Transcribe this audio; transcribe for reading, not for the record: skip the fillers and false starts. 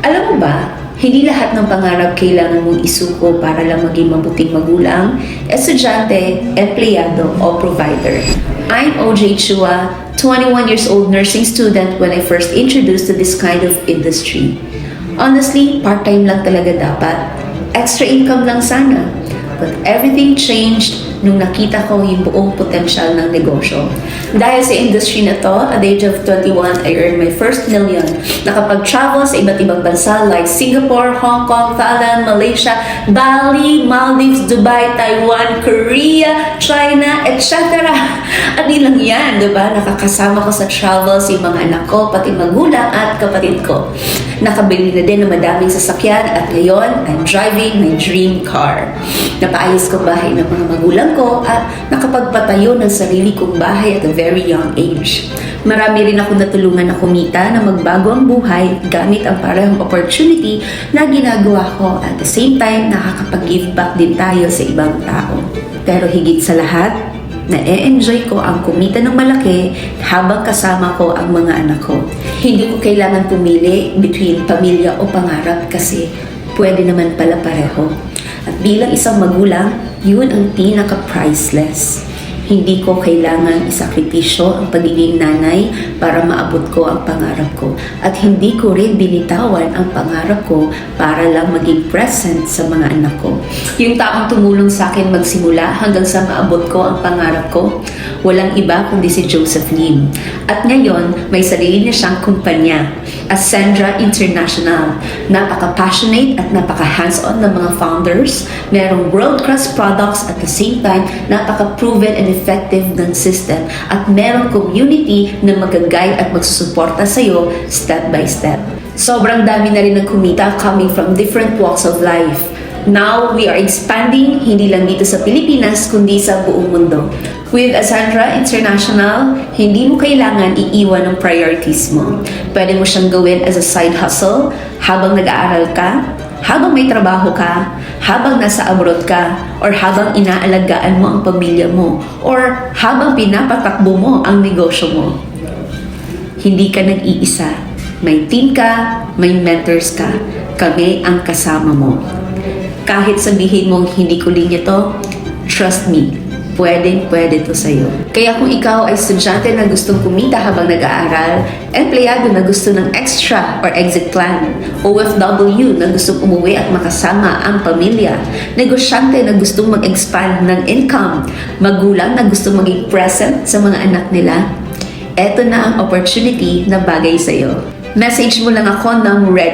Alam mo ba, hindi lahat ng pangarap kailangan mong isuko para lang maging mabuting magulang, estudyante, empleyado o provider. I'm OJ Chua, 21 years old nursing student when I first introduced to this kind of industry. Honestly, part-time lang talaga dapat. Extra income lang sana. But everything changed nung nakita ko yung buong potensyal ng negosyo. Dahil sa industry na to, at the age of 21, I earned my first million. Nakapag-travel sa iba't ibang bansa like Singapore, Hong Kong, Thailand, Malaysia, Bali, Maldives, Dubai, Taiwan, Korea, China, etc. At di lang yan, diba? Nakakasama ko sa travels yung mga anak ko, pati magulang at kapatid ko. Nakabili na din ng madaming sasakyan at ngayon, I'm driving my dream car. Napaayos ko bahay ng mga magulang ko at nakapagpatayo ng sarili kong bahay at a very young age. Marami rin ako natulungan na kumita na magbago ang buhay gamit ang parehong opportunity na ginagawa ko at the same time nakakapag-give back din tayo sa ibang tao. Pero higit sa lahat, na-enjoy ko ang kumita ng malaki habang kasama ko ang mga anak ko. Hindi ko kailangan pumili between pamilya o pangarap kasi pwede naman pala pareho. At bilang isang magulang, yun ang pinaka-priceless. Hindi ko kailangan isakripisyo ang pagiging nanay para maabot ko ang pangarap ko. At hindi ko rin binitawan ang pangarap ko para lang maging present sa mga anak ko. Yung taong tumulong sa akin magsimula hanggang sa maabot ko ang pangarap ko, walang iba kundi si Joseph Lim. At ngayon, may sarili na siyang kumpanya, Ascendra International. Napaka-passionate at napaka-hands-on ng mga founders. Merong world-class products at the same time, napaka-proven and effective ng system at merong community na mag-guide at magsusuporta sa'yo step by step. Sobrang dami na rin ng kumita coming from different walks of life. Now, we are expanding hindi lang dito sa Pilipinas kundi sa buong mundo. With Ascendra International, hindi mo kailangan iiwan ang priorities mo. Pwede mo siyang gawin as a side hustle habang nag-aaral ka, habang may trabaho ka, habang nasa abroad ka, or habang inaalagaan mo ang pamilya mo, or habang pinapatakbo mo ang negosyo mo. Hindi ka nag-iisa. May team ka, may mentors ka. Kami ang kasama mo. Kahit sabihin mong hindi ko linya to, trust me, pwede to sa'yo. Kaya kung ikaw ay estudyante na gustong kumita habang nag-aaral, empleyado na gusto ng extra or exit plan, OFW na gustong umuwi at makasama ang pamilya, negosyante na gustong mag-expand ng income, magulang na gustong maging present sa mga anak nila, eto na ang opportunity na bagay sa'yo. Message mo lang ako ng ready.